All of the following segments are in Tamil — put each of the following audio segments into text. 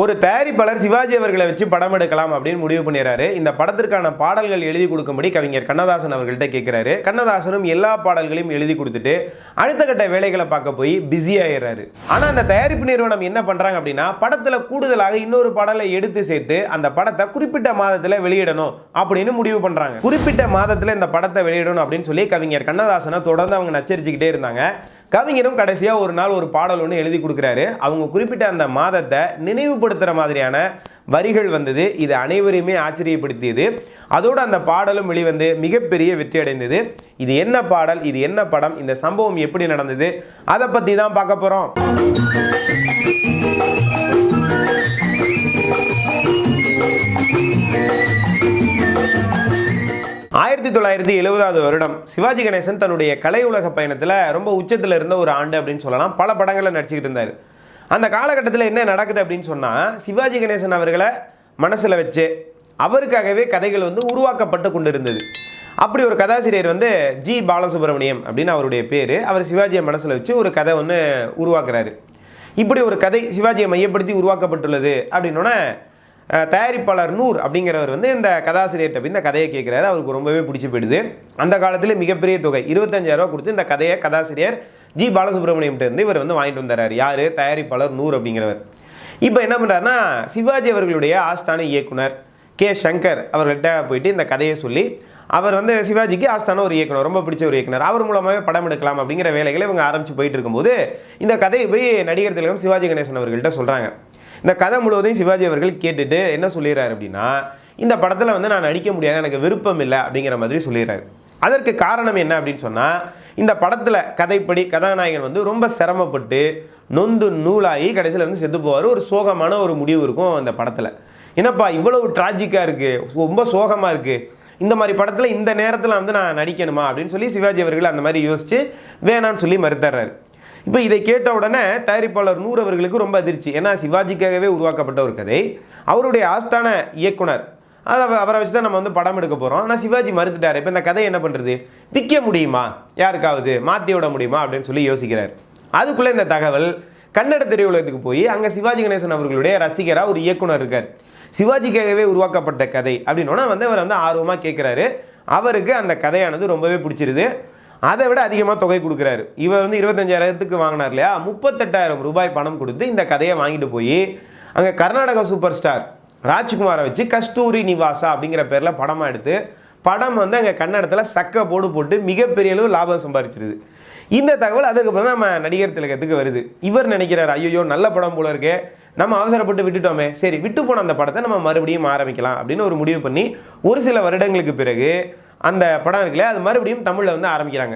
ஒரு தயாரிப்பாளர் சிவாஜி அவர்களை வச்சு படம் எடுக்கலாம் அப்படின்னு முடிவு பண்ணிடுறாரு. இந்த படத்திற்கான பாடல்கள் எழுதி கொடுக்கும்படி கவிஞர் கண்ணதாசன் அவர்கள்ட்ட கேட்கிறாரு. கண்ணதாசனும் எல்லா பாடல்களையும் எழுதி கொடுத்துட்டு அடுத்த கட்ட வேலைகளை பார்க்க போய் பிஸி ஆயிடுறாரு. ஆனா அந்த தயாரிப்பு நிறுவனம் என்ன பண்றாங்க அப்படின்னா, படத்துல கூடுதலாக இன்னொரு பாடலை எடுத்து சேர்த்து அந்த படத்தை குறிப்பிட்ட மாதத்துல வெளியிடணும் அப்படின்னு முடிவு பண்றாங்க. குறிப்பிட்ட மாதத்துல இந்த படத்தை வெளியிடணும் அப்படின்னு சொல்லி கவிஞர் கண்ணதாசனை தொடர்ந்து அவங்க நச்சரிச்சுக்கிட்டே இருந்தாங்க. கவிஞரும் கடைசியாக ஒரு நாள் ஒரு பாடல் ஒன்று எழுதி கொடுக்குறாரு. அவங்க குறிப்பிட்ட அந்த மாதத்தை நினைவுபடுத்துகிற மாதிரியான வரிகள் வந்தது. இது அனைவரையுமே ஆச்சரியப்படுத்தியது. அதோடு அந்த பாடலும் வெளிவந்து மிகப்பெரிய வெற்றி அடைந்தது. இது என்ன பாடல், இது என்ன படம், இந்த சம்பவம் எப்படி நடந்தது, அதை பற்றி தான் பார்க்க போகிறோம். 1970 வருடம் சிவாஜி கணேசன் தன்னுடைய கலை உலக பயணத்தில் ரொம்ப உச்சத்தில் இருந்த ஒரு ஆண்டு அப்படின்னு சொல்லலாம். பல படங்களில் நடிச்சுக்கிட்டு இருந்தார். அந்த காலகட்டத்தில் என்ன நடக்குது அப்படின்னு சொன்னால், சிவாஜி கணேசன் அவர்களை மனசில் வச்சு அவருக்காகவே கதைகள் உருவாக்கப்பட்டு கொண்டு இருந்தது. அப்படி ஒரு கதாசிரியர் ஜி பாலசுப்ரமணியம் அப்படின்னு அவருடைய பேர். அவர் சிவாஜியை மனசில் வச்சு ஒரு கதை ஒன்று உருவாக்குறாரு. இப்படி ஒரு கதை சிவாஜியை மையப்படுத்தி உருவாக்கப்பட்டுள்ளது அப்படின்னோடனே தயாரிப்பாளர் நூர் அப்படிங்கிறவர் இந்த கதாசிரியர்கிட்ட இந்த கதையை கேட்குறாரு. அவருக்கு ரொம்பவே பிடிச்சி போயிடுது. அந்த காலத்தில் மிகப்பெரிய தொகை 25,000 கொடுத்து இந்த கதையை கதாசிரியர் ஜி பாலசுப்ரமணியம்கிட்ட இவர் வாங்கிட்டு வந்துடுறாரு. யார்? தயாரிப்பாளர் நூர் அப்படிங்கிறவர். இப்போ என்ன பண்ணுறாருன்னா, சிவாஜி அவர்களுடைய ஆஸ்தான இயக்குனர் கே சங்கர் அவர்கள்ட்ட போயிட்டு இந்த கதையை சொல்லி, அவர் சிவாஜிக்கு ஆஸ்தான ஒரு இயக்குனர், ரொம்ப பிடிச்ச ஒரு இயக்குனர், அவர் மூலமாகவே படம் எடுக்கலாம் அப்படிங்கிற வேலைகளை இவங்க ஆரம்பித்து போயிட்டு இருக்கும்போது இந்த கதையை போய் நடிகர் திலகம் சிவாஜி கணேசன் அவர்கள்ட்ட சொல்கிறாங்க. இந்த கதை முழுவதையும் சிவாஜி அவர்கள் கேட்டுட்டு என்ன சொல்லிடுறாரு அப்படின்னா, இந்த படத்தில் நான் நடிக்க முடியாது, எனக்கு விருப்பம் இல்லை அப்படிங்கிற மாதிரி சொல்லிடுறாரு. அதற்கு காரணம் என்ன அப்படின்னு சொன்னால், இந்த படத்தில் கதைப்படி கதாநாயகன் ரொம்ப சிரமப்பட்டு நொந்து நூலாகி கடைசியில் செத்து போவார். ஒரு சோகமான ஒரு முடிவு இருக்கும் அந்த படத்தில். என்னப்பா இவ்வளவு ட்ராஜிக்காக இருக்குது, ரொம்ப சோகமாக இருக்குது, இந்த மாதிரி படத்தில் இந்த நேரத்தில் நான் நடிக்கணுமா அப்படின்னு சொல்லி சிவாஜி அவர்கள் அந்த மாதிரி யோசித்து வேணான்னு சொல்லி மறுத்துறாரு. இப்போ இதை கேட்ட உடனே தயாரிப்பாளர் நூர் அவர்களுக்கு ரொம்ப அதிர்ச்சி. ஏன்னா சிவாஜிக்காகவே உருவாக்கப்பட்ட ஒரு கதை, அவருடைய ஆஸ்தான இயக்குனர், அவரை வச்சு தான் நம்ம படம் எடுக்க போகிறோம். ஆனால் சிவாஜி மறுத்துட்டார். இப்போ இந்த கதையை என்ன பண்ணுறது, விற்க முடியுமா, யாருக்காவது மாற்றி விட முடியுமா அப்படின்னு சொல்லி யோசிக்கிறார். அதுக்குள்ளே இந்த தகவல் கன்னட திரையுலகத்துக்கு போய் அங்கே சிவாஜி கணேசன் அவர்களுடைய ரசிகராக ஒரு இயக்குனர் இருக்கார். சிவாஜிக்காகவே உருவாக்கப்பட்ட கதை அப்படின்னோன்னா அவர் ஆர்வமாக கேட்குறாரு. அவருக்கு அந்த கதையானது ரொம்பவே பிடிச்சிருது. அதை விட அதிகமாக தொகை கொடுக்குறாரு. இவர் 25,000க்கு வாங்கினார் இல்லையா, 38,000 ரூபாய் பணம் கொடுத்து இந்த கதையை வாங்கிட்டு போய் அங்கே கர்நாடகா சூப்பர் ஸ்டார் ராஜ்குமாரை வச்சு கஸ்தூரி நிவாசா அப்படிங்கிற பேரில் படமாக எடுத்து படம் அங்கே கன்னடத்தில் சக்க போட்டு மிகப்பெரிய அளவு லாபம் சம்பாதிச்சிருது. இந்த தகவல் அதுக்கப்புறம் தான் நம்ம நடிகர் திலகத்துக்கு வருது. இவர் நினைக்கிறார், ஐயோ நல்ல படம் போல இருக்கே, நம்ம அவசரப்பட்டு விட்டுட்டோமே, சரி விட்டு போன அந்த படத்தை நம்ம மறுபடியும் ஆரம்பிக்கலாம் அப்படின்னு ஒரு முடிவு பண்ணி ஒரு சில வருடங்களுக்கு பிறகு அந்த படம் இருக்குல்ல, அது மறுபடியும் தமிழில் ஆரம்பிக்கிறாங்க.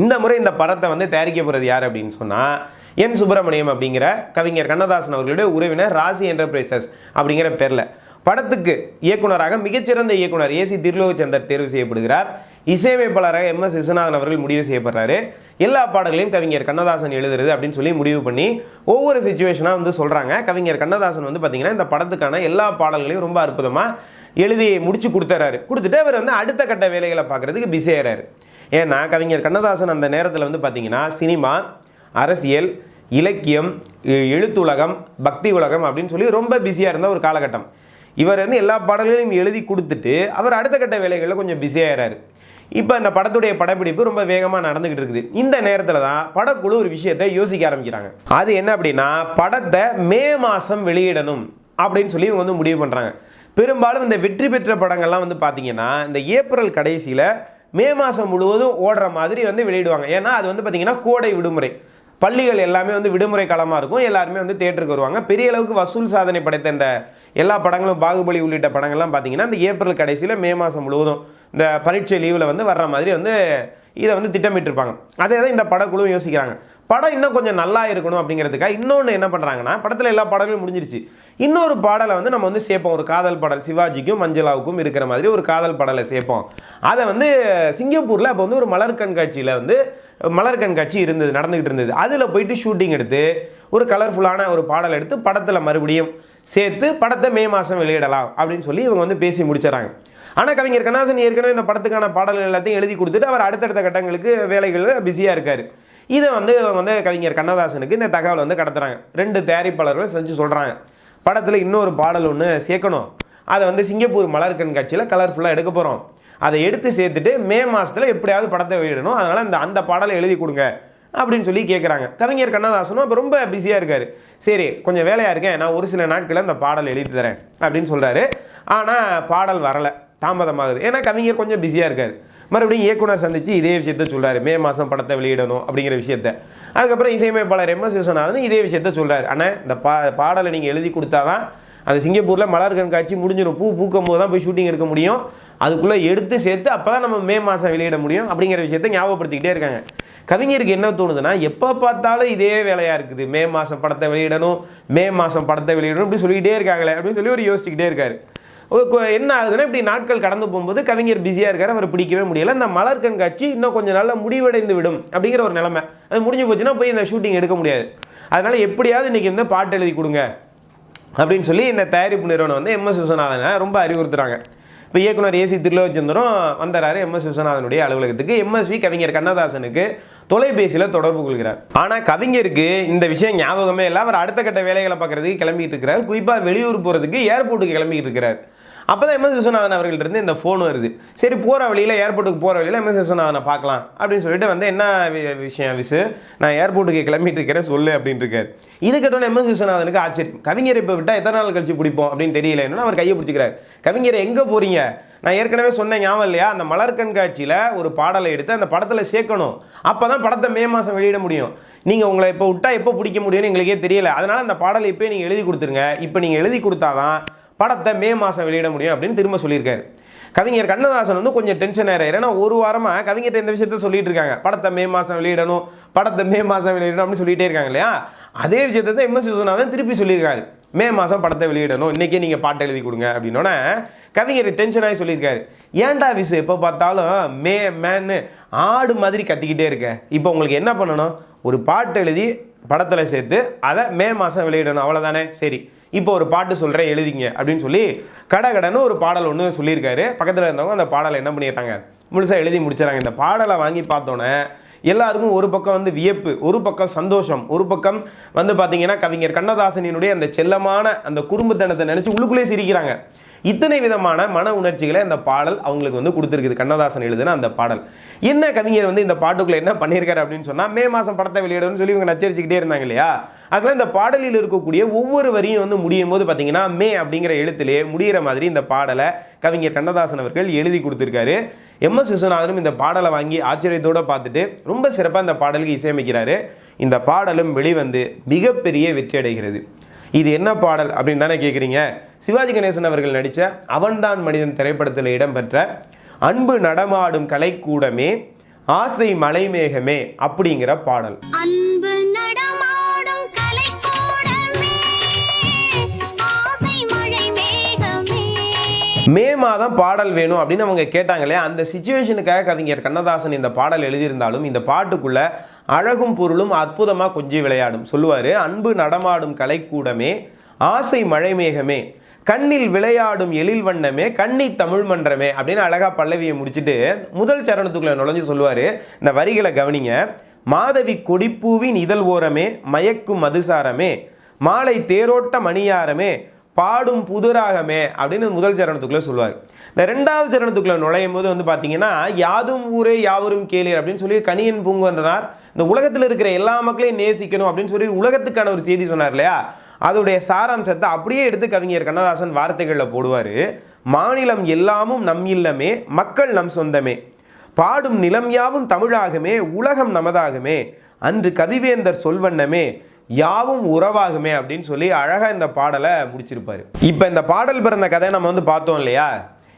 இந்த முறை இந்த படத்தை தயாரிக்க போகிறது யார் அப்படின்னு சொன்னால், என் சுப்பிரமணியம் அப்படிங்கிற கவிஞர் கண்ணதாசன் அவர்களுடைய உறவினர் ராசி என்டர்பிரைசஸ் அப்படிங்கிற பேரில் படத்துக்கு இயக்குனராக மிகச்சிறந்த இயக்குனர் ஏசி திருலோகச்சந்தர் தேர்வு செய்யப்படுகிறார். இசையமைப்பாளராக MS விஸ்வநாதன் அவர்கள் முடிவு செய்யப்படுறாரு. எல்லா பாடல்களையும் கவிஞர் கண்ணதாசன் எழுதுறது அப்படின்னு சொல்லி முடிவு பண்ணி ஒவ்வொரு சிச்சுவேஷனாக சொல்கிறாங்க. கவிஞர் கண்ணதாசன் பார்த்தீங்கன்னா இந்த படத்துக்கான எல்லா பாடல்களையும் ரொம்ப அற்புதமாக எழுதி முடிச்சு கொடுத்துட்டு அவர் அடுத்த கட்ட வேலைகளை பார்க்குறதுக்கு பிஸி ஆகிறாரு. ஏன்னா கவிஞர் கண்ணதாசன் அந்த நேரத்தில் பார்த்தீங்கன்னா சினிமா, அரசியல், இலக்கியம், எழுத்துலகம், பக்தி உலகம் அப்படின்னு சொல்லி ரொம்ப பிஸியாக இருந்த ஒரு காலகட்டம். இவர் எல்லா பாடல்களையும் எழுதி கொடுத்துட்டு அவர் அடுத்த கட்ட வேலைகளில் கொஞ்சம் பிஸியாகிறாரு. இப்போ அந்த படத்துடைய படப்பிடிப்பு ரொம்ப வேகமாக நடந்துகிட்டு இருக்குது. இந்த நேரத்தில் தான் படக்குழு ஒரு விஷயத்தை யோசிக்க ஆரம்பிக்கிறாங்க. அது என்ன அப்படின்னா, படத்தை மே மாதம் வெளியிடணும் அப்படின்னு சொல்லி இவங்க முடிவு பண்ணுறாங்க. பெரும்பாலும் இந்த வெற்றி பெற்ற படங்கள்லாம் பார்த்தீங்கன்னா இந்த ஏப்ரல் கடைசியில் மே மாதம் முழுவதும் ஓடுற மாதிரி வெளியிடுவாங்க. ஏன்னா அது பார்த்தீங்கன்னா கோடை விடுமுறை, பள்ளிகள் எல்லாமே விடுமுறை காலமாக இருக்கும். எல்லாருமே தியேட்டருக்கு வருவாங்க. பெரிய அளவுக்கு வசூல் சாதனை படைத்த இந்த எல்லா படங்களும், பாகுபலி உள்ளிட்ட படங்கள்லாம் பார்த்தீங்கன்னா இந்த ஏப்ரல் கடைசியில் மே மாதம் முழுவதும் இந்த பரீட்சை லீவில் வர்ற மாதிரி இதை திட்டமிட்டிருப்பாங்க. அதே தான் இந்த படக்குழுவும் யோசிக்கிறாங்க. படம் இன்னும் கொஞ்சம் நல்லா இருக்கணும் அப்படிங்கிறதுக்காக இன்னொன்று என்ன பண்ணுறாங்கன்னா, படத்தில் எல்லா பாடல்களும் முடிஞ்சிருச்சு, இன்னொரு பாடலை நம்ம சேர்ப்போம். ஒரு காதல் பாடல், சிவாஜிக்கும் மஞ்சளாவுக்கும் இருக்கிற மாதிரி ஒரு காதல் பாடலை சேர்ப்போம். அதை சிங்கப்பூரில் அப்போ ஒரு மலர் கண்காட்சியில் மலர் கண்காட்சி நடந்துகிட்டு இருந்தது. அதில் போயிட்டு ஷூட்டிங் எடுத்து ஒரு கலர்ஃபுல்லான ஒரு பாடல் எடுத்து படத்தில் மறுபடியும் சேர்த்து படத்தை மே மாதம் வெளியிடலாம் அப்படின்னு சொல்லி இவங்க பேசி முடிச்சிடறாங்க. ஆனால் கவிஞர் கண்ணதாசன் ஏற்கனவே இந்த படத்துக்கான பாடல்கள் எல்லாத்தையும் எழுதி கொடுத்துட்டு அவர் அடுத்தடுத்த கட்டங்களுக்கு வேலைகளில் பிஸியாக இருக்கார். இதை கவிஞர் கண்ணதாசனுக்கு இந்த தகவல் கடத்துறாங்க. 2 தயாரிப்பாளர்களும் செஞ்சு சொல்கிறாங்க, படத்தில் இன்னொரு பாடல் ஒன்று சேர்க்கணும். அதை வந்து சிங்கப்பூர் மலர் கண்காட்சியில் கலர்ஃபுல்லாக எடுக்க போகிறோம். அதை எடுத்து சேர்த்துட்டு மே மாதத்தில் எப்படியாவது படத்தை வெளியிடணும். அதனால் அந்த பாடலை எழுதி கொடுங்க அப்படின்னு சொல்லி கேட்குறாங்க. கவிஞர் கண்ணதாசனும் அப்போ ரொம்ப பிஸியாக இருக்கார். சரி, கொஞ்சம் வேலையாக இருக்கேன், நான் ஒரு சில நாட்களில் அந்த பாடல் எழுதி தரேன் அப்படின்னு சொல்கிறாரு. ஆனால் பாடல் வரலை, தாமதமாகுது. ஏன்னா கவிஞர் கொஞ்சம் பிஸியாக இருக்கார். மறுபடியும் இயக்குனர் சந்தித்து இதே விஷயத்த சொல்கிறார், மே மாதம் படத்தை வெளியிடணும் அப்படிங்கிற விஷயத்த. அதுக்கப்புறம் இசையமைப்பாளர் எம்.எஸ். விஸ்வநாதன் இதே விஷயத்த சொல்கிறார். ஆனால் இந்த பாடலை நீங்கள் எழுதி கொடுத்தாதான் அந்த சிங்கப்பூரில் மலர் கண்காட்சி முடிஞ்சிடும், பூ பூக்கும் போது தான் போய் ஷூட்டிங் எடுக்க முடியும், அதுக்குள்ளே எடுத்து சேர்த்து அப்போ தான் நம்ம மே மாதம் வெளியிட முடியும் அப்படிங்கிற விஷயத்தை ஞாபகப்படுத்திக்கிட்டே இருக்காங்க. கவிஞருக்கு என்ன தோணுதுன்னா, எப்போ பார்த்தாலும் இதே வேலையாக இருக்குது, மே மாதம் படத்தை வெளியிடணும், மே மாதம் படத்தை வெளியிடணும் இப்படி சொல்லிக்கிட்டே இருக்காங்களே அப்படின்னு சொல்லி ஒரு யோசிச்சுக்கிட்டே இருக்காரு. என்ன ஆகுதுன்னா, இப்படி நாட்கள் கடந்து போகும்போது கவிஞர் பிஸியாக இருக்கார், அவர் பிடிக்கவே முடியலை. இந்த மலர் கண்காட்சி இன்னும் கொஞ்சம் நாளில் முடிவடைந்து விடும் அப்படிங்கிற ஒரு நிலைமை. அது முடிஞ்சு போச்சுன்னா போய் இந்த ஷூட்டிங் எடுக்க முடியாது. அதனால் எப்படியாவது இன்றைக்கி வந்து பாட்டு எழுதி கொடுங்க அப்படின்னு சொல்லி இந்த தயாரிப்பு நிறுவனம் வந்து எம்.எஸ். விஸ்வநாதனை ரொம்ப அறிவுறுத்துறாங்க. இப்போ இயக்குனர் ஏசி திருலோச்சந்தரும் வந்தார் எம்.எஸ். விஸ்வநாதனுடைய அலுவலகத்துக்கு. எம்எஸ்வி கவிஞர் கண்ணதாசனுக்கு தொலைபேசியில் தொடர்பு கொள்கிறார். ஆனால் கவிஞருக்கு இந்த விஷயம் ஞாபகமே இல்லை. அவர் அடுத்த கட்ட வேலைகளை பார்க்குறதுக்கு கிளம்பிட்டு இருக்கிறார். குறிப்பாக வெளியூர் போகிறதுக்கு ஏர்போர்ட்டுக்கு கிளம்பிட்டு இருக்கிறார். அப்போ தான் எம்.எஸ். விஸ்வநாதன் அவர்கள்ட்ட இந்த ஃபோன் வருது. சரி, போகிற வழியில் ஏர்போர்ட்டுக்கு போகிற வழியில் எம்.எஸ். விஸ்வநாதனை பார்க்கலாம் அப்படின்னு சொல்லிட்டு வந்து, என்ன விஷயம் விசு, நான் ஏர்போர்ட்டுக்கு கிளம்பிட்டு இருக்கிறேன் சொல்லு அப்படின்னு இருக்கார். இது கேட்டோன்னே எம்.எஸ். விஸ்வநாதனுக்கு ஆச்சரியம். கவிஞர் இப்போ விட்டால் எத்தனை நாள் கழிச்சு பிடிப்போம் அப்படின்னு தெரியலன்னு அவர் கையை பிடிச்சிக்கிறார். கவிஞரை எங்கே போகிறீங்க, நான் ஏற்கனவே சொன்னேன் ஞாபகம் இல்லையா, அந்த மலர் கண்காட்சியில் ஒரு பாடலை எடுத்து அந்த படத்தில் சேர்க்கணும், அப்போ தான் படத்தை மே மாதம் வெளியிட முடியும். நீங்கள் உங்களை இப்போ விட்டால் எப்போ பிடிக்க முடியும்னு எங்களுக்கே தெரியல, அதனால் அந்த பாடலை இப்போ நீங்கள் எழுதி கொடுத்துருங்க, இப்போ நீங்கள் எழுதி கொடுத்தாதான் படத்தை மே மாதம் வெளியிட முடியும் அப்படின்னு திரும்ப சொல்லியிருக்காரு. கவிஞர் கண்ணதாசன் வந்து கொஞ்சம் டென்ஷன் ஆகிறார். ஏன்னா ஒரு வாரமாக கவிஞர்கிட்ட இந்த விஷயத்த சொல்லிட்டு இருக்காங்க, படத்தை மே மாதம் வெளியிடணும், படத்தை மே மாதம் வெளியிடணும் அப்படின்னு சொல்லிகிட்டே இருக்காங்க இல்லையா. அதே விஷயத்தை தான் எம்.எஸ். விஸ்வநாதன் திருப்பி சொல்லியிருக்காரு, மே மாதம் படத்தை வெளியிடணும், இன்றைக்கே நீங்கள் பாட்டை எழுதி கொடுங்க அப்படின்னோடனே கவிஞர் டென்ஷன் ஆகி சொல்லியிருக்காரு, ஏன்டா விசு எப்போ பார்த்தாலும் மேன்னு ஆடு மாதிரி கத்திக்கிட்டே இருக்க, இப்போ உங்களுக்கு என்ன பண்ணணும், ஒரு பாட்டு எழுதி படத்தில் சேர்த்து அதை மே மாதம் வெளியிடணும், அவ்வளோதானே, சரி இப்போ ஒரு பாட்டு சொல்கிறேன் எழுதிங்க அப்படின்னு சொல்லி கடன்னு ஒரு பாடல் ஒன்று சொல்லியிருக்காரு. பக்கத்தில் இருந்தவங்க அந்த பாடலை என்ன பண்ணிடுறாங்க, முழுசாக எழுதி முடிச்சிடறாங்க. இந்த பாடலை வாங்கி பார்த்தோன்னே எல்லாருக்கும் ஒரு பக்கம் வந்து வியப்பு, ஒரு பக்கம் சந்தோஷம், ஒரு பக்கம் வந்து பார்த்தீங்கன்னா கவிஞர் கண்ணதாசனினுடைய அந்த செல்லமான அந்த குறும்புத்தனத்தை நினச்சி உள்ளுக்குள்ளே சிரிக்கிறாங்க. இத்தனை விதமான மன உணர்ச்சிகளை அந்த பாடல் அவங்களுக்கு வந்து கொடுத்துருக்குது. கண்ணதாசன் எழுதுன அந்த பாடல் என்ன, கவிஞர் வந்து இந்த பாட்டுக்குள்ளே என்ன பண்ணியிருக்காரு அப்படின்னு சொன்னால், மே மாதம் படத்தை வெளியிடணும்னு சொல்லி இவங்க நச்சரிச்சுக்கிட்டே இருந்தாங்க இல்லையா. அதனால் இந்த பாடலில் இருக்கக்கூடிய ஒவ்வொரு வரியும் வந்து முடியும் போது பார்த்தீங்கன்னா மே அப்படிங்கிற எழுத்திலே முடிகிற மாதிரி இந்த பாடலை கவிஞர் கண்ணதாசன் அவர்கள் எழுதி கொடுத்துருக்காரு. எம்.எஸ். விஸ்வநாதனும் இந்த பாடலை வாங்கி ஆச்சரியத்தோடு பார்த்துட்டு ரொம்ப சிறப்பாக இந்த பாடலுக்கு இசையமைக்கிறாரு. இந்த பாடலும் வெளிவந்து மிகப்பெரிய வெற்றி அடைகிறது. இது என்ன பாடல் அப்படின்னு தானே கேட்குறீங்க. சிவாஜி கணேசன் அவர்கள் நடித்த அவன்தான் மனிதன் திரைப்படத்தில் இடம்பெற்ற அன்பு நடமாடும் கலைக்கூடமே ஆசை மலைமேகமே அப்படிங்கிற பாடல். அன்பு நடமாடும் கலைக்கூடமே ஆசை மலைமேகமே. மே மாதம் பாடல் வேணும் அப்படின்னு அவங்க கேட்டாங்களே, அந்த சிச்சுவேஷனுக்காக கவிஞர் கண்ணதாசன் இந்த பாடல் எழுதியிருந்தாலும் இந்த பாட்டுக்குள்ள அழகும் பொருளும் அற்புதமாக கொஞ்சி விளையாடும் சொல்லுவார். அன்பு நடமாடும் கலைக்கூடமே ஆசை மழைமேகமே கண்ணில் விளையாடும் எழில் வண்ணமே கண்ணி தமிழ் மன்றமே அப்படின்னு அழகா பல்லவியை முடிச்சுட்டு முதல் சரணத்துக்குள்ள நுழைஞ்சு சொல்லுவார். இந்த வரிகளை கவனிங்க. மாதவி கொடிப்பூவின் இதழ் ஓரமே மயக்கும் மதுசாரமே மாலை தேரோட்ட மணியாரமே பாடும் புதுராகமே அப்படின்னு முதல் சரணத்துக்குள்ளே சொல்லுவார். இந்த ரெண்டாவது சரணத்துக்குள்ளே நுழையும் போது வந்து பார்த்தீங்கன்னா, யாதும் ஊரே யாவரும் கேளீர் அப்படின்னு சொல்லி கணியன் பூங்குன்றனார் இந்த உலகத்தில் இருக்கிற எல்லா மக்களையும் நேசிக்கணும் அப்படின்னு சொல்லி உலகத்துக்கான ஒரு செய்தி சொன்னார் இல்லையா. அதோடைய சாராம்சத்தை அப்படியே எடுத்து கவிஞர் கண்ணதாசன் வார்த்தைகளில் போடுவார். மாநிலம் எல்லாமும் நம் இல்லமே மக்கள் நம் சொந்தமே பாடும் நிலம் யாவும் தமிழாகுமே உலகம் நமதாகுமே அன்று கவிவேந்தர் சொல்வண்ணமே யாவும் உறவாகுமே அப்படின்னு சொல்லி அழகாக இந்த பாடலை முடிச்சிருப்பார். இப்போ இந்த பாடல் பிறந்த கதை நம்ம வந்து பார்த்தோம் இல்லையா.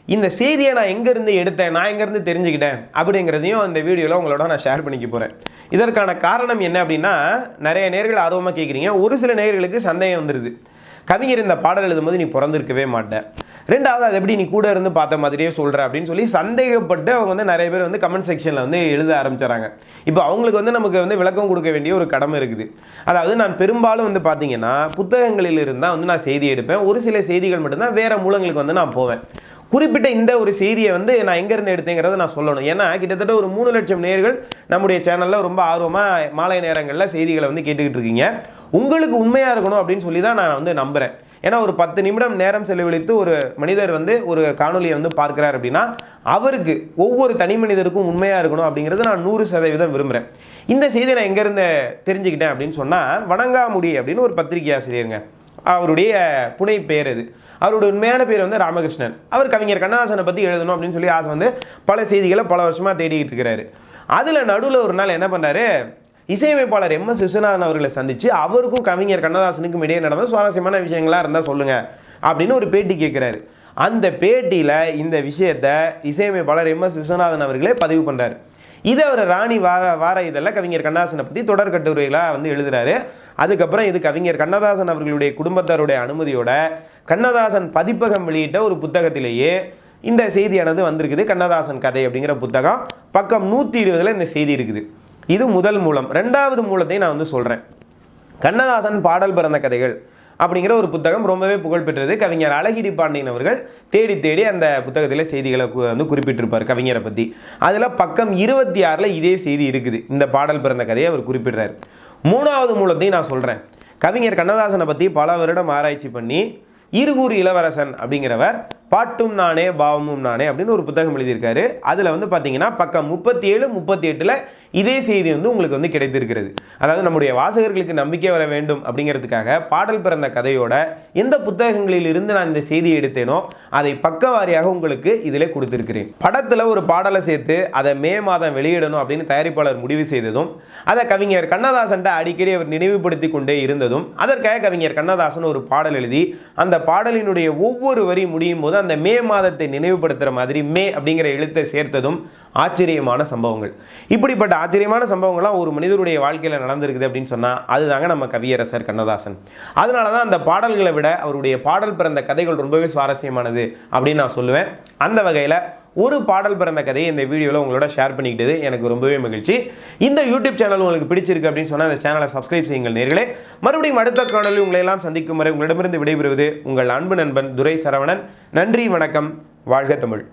இந்த செய்தியை நான் எங்கேருந்து எடுத்தேன், நான் எங்கேருந்து தெரிஞ்சுக்கிட்டேன் அப்படிங்கிறதையும் இந்த வீடியோவில் உங்களோட நான் ஷேர் பண்ணிக்க போகிறேன். இதற்கான காரணம் என்ன அப்படின்னா, நிறைய நேர்கள் ஆர்வமாக கேட்குறீங்க. ஒரு சில நேர்களுக்கு சந்தேகம் வந்துடுது, கவிஞர் இந்த பாடல் எழுதும்போது நீ பிறந்திருக்கவே மாட்டேன், ரெண்டாவது அது எப்படி நீ கூட இருந்து பார்த்த மாதிரியே சொல்கிற அப்படின்னு சொல்லி சந்தேகப்பட்டு அவங்க வந்து நிறைய பேர் வந்து கமெண்ட் செக்ஷனில் வந்து எழுத ஆரம்பிச்சிடறாங்க. இப்போ அவங்களுக்கு வந்து நமக்கு வந்து விளக்கம் கொடுக்க வேண்டிய ஒரு கடமை இருக்குது. அதாவது நான் பெரும்பாலும் வந்து பார்த்தீங்கன்னா புத்தகங்களில் இருந்தால் வந்து நான் செய்தி எடுப்பேன். ஒரு சில செய்திகள் மட்டும்தான் வேறு மூலங்களுக்கு வந்து நான் போவேன். குறிப்பிட்ட இந்த ஒரு செய்தியை வந்து நான் எங்கேருந்து எடுத்தேங்கிறத நான் சொல்லணும். ஏன்னா கிட்டத்தட்ட ஒரு 3 லட்சம் நேயர்கள் நம்முடைய சேனலில் ரொம்ப ஆர்வமாக மாலை நேரங்களில் செய்திகளை வந்து கேட்டுக்கிட்டு இருக்கீங்க. உங்களுக்கு உண்மையாக இருக்கணும் அப்படின்னு சொல்லி தான் நான் வந்து நம்புகிறேன். ஏன்னா ஒரு 10 நிமிடம் நேரம் செலவழித்து ஒரு மனிதர் வந்து ஒரு காணொலியை வந்து பார்க்கிறார் அப்படின்னா அவருக்கு ஒவ்வொரு தனி மனிதருக்கும் உண்மையாக இருக்கணும் அப்படிங்கிறது நான் 100% விரும்புகிறேன். இந்த செய்தியை நான் எங்கேருந்து தெரிஞ்சுக்கிட்டேன் அப்படின்னு சொன்னால், வணங்காமுடி அப்படின்னு ஒரு பத்திரிகை ஆசிரியருங்க, அவருடைய புனை பேர் இது. அவருடைய உண்மையான பேர் வந்து ராமகிருஷ்ணன். அவர் கவிஞர் கண்ணதாசனை பற்றி எழுதணும் அப்படின்னு சொல்லி ஆசை வந்து பல செய்திகளை பல வருஷமாக தேடிக்கிட்டு இருக்கிறாரு. அதில் நடுவில் ஒரு நாள் என்ன பண்ணாரு, இசையமைப்பாளர் MS விஸ்வநாதன் அவர்களை சந்தித்து அவருக்கும் கவிஞர் கண்ணதாசனுக்கும் இடையே நடந்த சுவாரஸ்யமான விஷயங்களாக இருந்தால் சொல்லுங்கள் அப்படின்னு ஒரு பேட்டி கேட்குறாரு. அந்த பேட்டியில் இந்த விஷயத்தை இசையமைப்பாளர் MS விஸ்வநாதன் அவர்களே பதிவு பண்ணுறாரு. இதை அவர் ராணி வார இதழில் கவிஞர் கண்ணதாசனை பற்றி தொடர் கட்டுரைகளாக வந்து எழுதுறாரு. அதுக்கப்புறம் இது கவிஞர் கண்ணதாசன் அவர்களுடைய குடும்பத்தாருடைய அனுமதியோட கண்ணதாசன் பதிப்பகம் வெளியிட்ட ஒரு புத்தகத்திலேயே இந்த செய்தியானது வந்திருக்குது. கண்ணதாசன் கதை அப்படிங்கிற புத்தகம் பக்கம் 120 இந்த செய்தி இருக்குது. இது முதல் மூலம். ரெண்டாவது மூலத்தை நான் வந்து சொல்கிறேன். கண்ணதாசன் பாடல் பிறந்த கதைகள் அப்படிங்கிற ஒரு புத்தகம் ரொம்பவே புகழ்பெற்றது. கவிஞர் அழகிரி பாண்டியன் அவர்கள் தேடி தேடி அந்த புத்தகத்தில் செய்திகளை வந்து குறிப்பிட்டிருப்பார் கவிஞரை பற்றி. அதில் பக்கம் 26 இதே செய்தி இருக்குது. இந்த பாடல் பிறந்த கதையை அவர் குறிப்பிடுறார். மூணாவது மூலத்தையும் நான் சொல்கிறேன். கவிஞர் கண்ணதாசனை பற்றி பல வருடம் ஆராய்ச்சி பண்ணி இருகூர் இளவரசன் அப்படிங்கிறவர் பாட்டும் நானே பாவமும் நானே அப்படின்னு ஒரு புத்தகம் எழுதியிருக்காரு. அதில் வந்து பார்த்தீங்கன்னா பக்கம் 37, 38 இதே செய்தி வந்து உங்களுக்கு வந்து கிடைத்திருக்கிறது. அதாவது நம்முடைய வாசகர்களுக்கு நம்பிக்கை வர வேண்டும் அப்படிங்கிறதுக்காக பாடல் பிறந்த கதையோட எந்த புத்தகங்களில் இருந்து நான் இந்த செய்தியை எடுத்தேனோ அதை பக்கவாரியாக உங்களுக்கு இதில் கொடுத்துருக்கிறேன். படத்தில் ஒரு பாடலை சேர்த்து அதை மே மாதம் வெளியிடணும் அப்படின்னு தயாரிப்பாளர் முடிவு செய்ததும், அதை கவிஞர் கண்ணதாசன்ட்ட அடிக்கடி அவர் நினைவுபடுத்தி கொண்டே இருந்ததும், அதற்காக கவிஞர் கண்ணதாசன் ஒரு பாடல் எழுதி அந்த பாடலினுடைய ஒவ்வொரு வரி முடியும் போது அந்த மே மாதத்தை நினைவுபடுத்துகிற மாதிரி மே அப்படிங்கிற எழுத்தை சேர்த்ததும் ஆச்சரியமான சம்பவங்கள். இப்படிப்பட்ட ஆச்சரியமான சம்பவங்கள்லாம் ஒரு மனிதருடைய வாழ்க்கையில் நடந்திருக்குது அப்படின்னு சொன்னால் அதுதாங்க நம்ம கவியரசர் கண்ணதாசன். அதனால தான் அந்த பாடல்களை விட அவருடைய பாடல் பிறந்த கதைகள் ரொம்பவே சுவாரஸ்யமானது அப்படின்னு நான் சொல்லுவேன். அந்த வகையில் ஒரு பாடல் பிறந்த கதையை இந்த வீடியோவில் உங்களோட ஷேர் பண்ணிக்கிட்டது எனக்கு ரொம்பவே மகிழ்ச்சி. இந்த யூடியூப் சேனல் உங்களுக்கு பிடிச்சிருக்கு அப்படின்னு சொன்னால் அந்த சேனலை சப்ஸ்கிரைப் செய்யுங்கள் நேர்களே. மறுபடியும் அடுத்த காணொலியில் உங்களை எல்லாம் சந்திக்கும் வரை உங்களிடமிருந்து விடைபெறுவது உங்கள் அன்பு நண்பன் துரை சரவணன். நன்றி, வணக்கம், வாழ்க தமிழ்.